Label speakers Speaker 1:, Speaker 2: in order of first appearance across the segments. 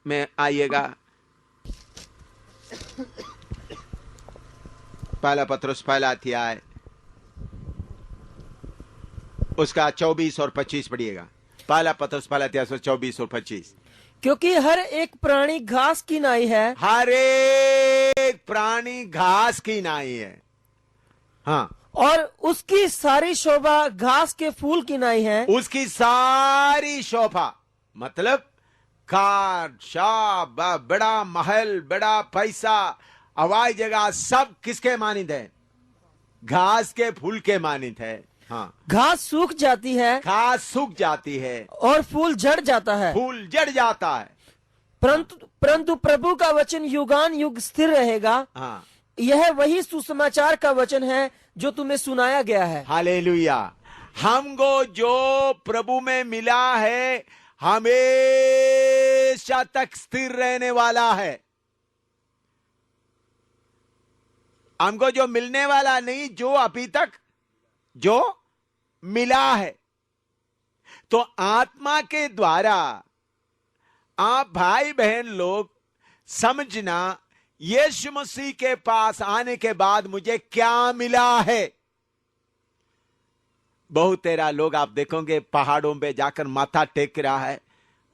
Speaker 1: में आइएगा। पहला पत्रुस पहला अध्याय उसका 24 और 25 पढ़िएगा। पहला पत्रुस पहला अध्याय 24 और 25।
Speaker 2: क्योंकि हर एक प्राणी घास की नाई है,
Speaker 1: हर एक प्राणी घास की नाई है। हाँ,
Speaker 2: और उसकी सारी शोभा घास के फूल की नाई है।
Speaker 1: उसकी सारी शोभा मतलब कार, शाब, बड़ा महल, बड़ा पैसा, हवाई जगह, सब किसके मानित है? घास के फूल के मानित है। हाँ,
Speaker 2: घास सूख जाती है
Speaker 1: घास सूख जाती है
Speaker 2: और फूल झड़ जाता है,
Speaker 1: फूल जड़ जाता है,
Speaker 2: परंतु प्रभु का वचन युगान युग स्थिर रहेगा।
Speaker 1: हाँ,
Speaker 2: यह वही सुसमाचार का वचन है जो तुम्हें सुनाया गया है।
Speaker 1: हालेलुया। हमको जो प्रभु में मिला है हमेशा तक स्थिर रहने वाला है। हमको जो मिलने वाला नहीं, जो अभी तक जो मिला है। तो आत्मा के द्वारा आप भाई बहन लोग समझना, यीशु मसीह के पास आने के बाद मुझे क्या मिला है। बहुत तेरा लोग आप देखोगे पहाड़ों पे जाकर माथा टेक रहा है,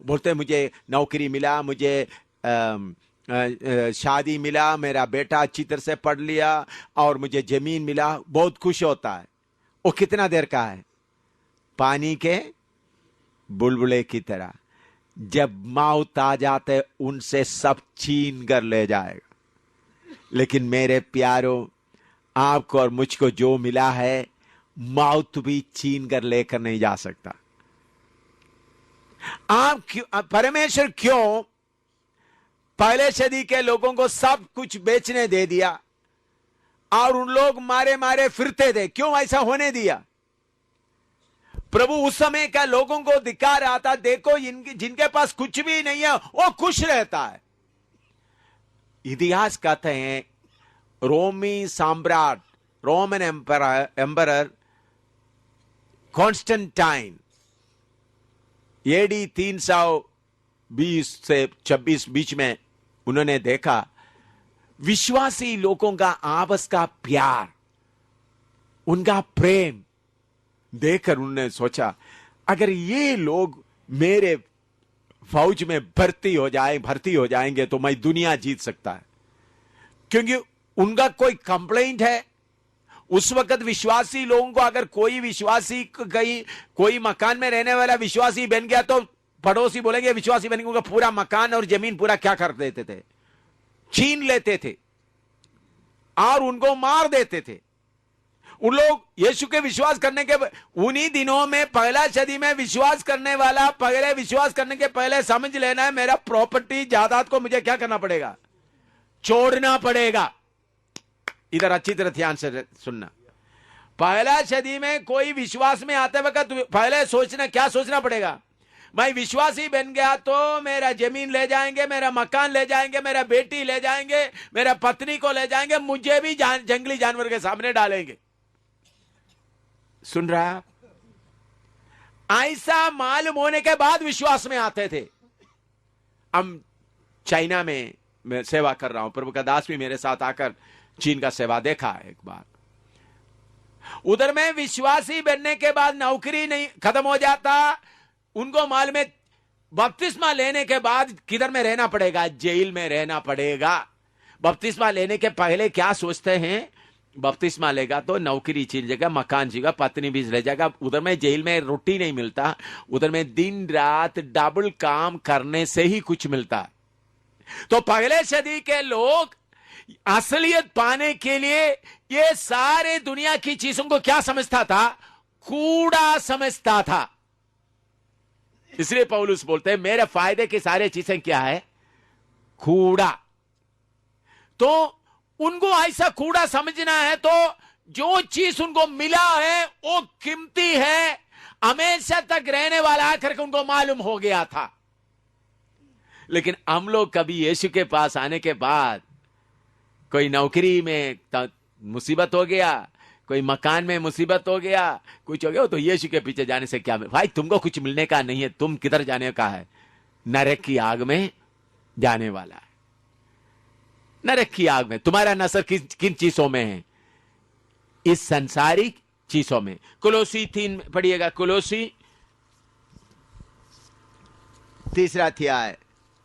Speaker 1: बोलते मुझे नौकरी मिला, मुझे शादी मिला, मेरा बेटा अच्छी तरह से पढ़ लिया और मुझे जमीन मिला, बहुत खुश होता है। वो कितना देर का है? पानी के बुलबुले की तरह। जब मौत आ जाते उनसे सब छीन कर ले जाएगा। लेकिन मेरे प्यारों, आपको और मुझको जो मिला है मौत भी छीन कर लेकर नहीं जा सकता। आप क्यों, परमेश्वर क्यों पहले सदी के लोगों को सब कुछ बेचने दे दिया और उन लोग मारे मारे फिरते थे? क्यों ऐसा होने दिया? प्रभु उस समय का लोगों को दिखा रहा था, देखो जिनके पास कुछ भी नहीं है वो खुश रहता है। इतिहास कहते हैं रोमी सम्राट, रोमन एम्परर कॉन्स्टेंटाइन एडी 320 से 26 बीच में उन्होंने देखा विश्वासी लोगों का आपस का प्यार, उनका प्रेम देखकर उन्होंने सोचा अगर ये लोग मेरे फौज में भर्ती हो जाएंगे तो मैं दुनिया जीत सकता है। क्योंकि उनका कोई कंप्लेंट है उस वक्त विश्वासी लोगों को, अगर कोई विश्वासी कहीं कोई मकान में रहने वाला विश्वासी बन गया तो पड़ोसी बोलेंगे विश्वासी बन गया, पूरा मकान और जमीन पूरा क्या कर देते थे? छीन लेते थे और उनको मार देते थे। उन लोग यीशु के विश्वास करने के उन्हीं दिनों में पहला सदी में विश्वास करने वाला, पहले विश्वास करने के पहले समझ लेना है मेरा प्रॉपर्टी जायदाद को मुझे क्या करना पड़ेगा? छोड़ना पड़ेगा। इधर अच्छी तरह ध्यान से सुनना। पहला सदी में कोई विश्वास में आते वक्त पहले सोचना, क्या सोचना पड़ेगा? मैं विश्वासी बन गया तो मेरा जमीन ले जाएंगे, मेरा मकान ले जाएंगे, मेरा बेटी ले जाएंगे, मेरा पत्नी को ले जाएंगे, मुझे भी जंगली जानवर के सामने डालेंगे। सुन रहा? ऐसा मालूम होने के बाद विश्वास में आते थे। हम चाइना में मैं सेवा कर रहा हूं, प्रभु का दास भी मेरे साथ आकर चीन का सेवा देखा है एक बार। उधर में विश्वासी बनने के बाद नौकरी नहीं खत्म हो जाता, उनको मालूम है बपतिस्मा लेने के बाद किधर में रहना पड़ेगा? जेल में रहना पड़ेगा। बपतिस्मा लेने के पहले क्या सोचते हैं? बपतिस्मा लेगा तो नौकरी छीन जाएगा, मकान छीनेगा, पत्नी भी ले जाएगा। उधर में जेल में रोटी नहीं मिलता, उधर में दिन रात डबल काम करने से ही कुछ मिलता। तो पहले सदी के लोग असलियत पाने के लिए ये सारे दुनिया की चीजों को क्या समझता था? कूड़ा समझता था। इसलिए पौलुस बोलते हैं मेरे फायदे की सारी चीजें क्या है? कूड़ा। तो उनको ऐसा कूड़ा समझना है तो जो चीज उनको मिला है वो कीमती है, हमेशा तक रहने वाला आकर उनको मालूम हो गया था। लेकिन हम लोग कभी यीशु के पास आने के बाद कोई नौकरी में मुसीबत हो गया, कोई मकान में मुसीबत हो गया, कुछ हो गया, तो यीशु के पीछे जाने से क्या? भाई तुमको कुछ मिलने का नहीं है, तुम किधर जाने का है? नरक की आग में जाने वाला है। नरक की आग में। तुम्हारा नसर किन चीजों में है? इस संसारिक चीजों में। कुलोसी 3 पढ़िएगा, कुलोसी 3 अध्याय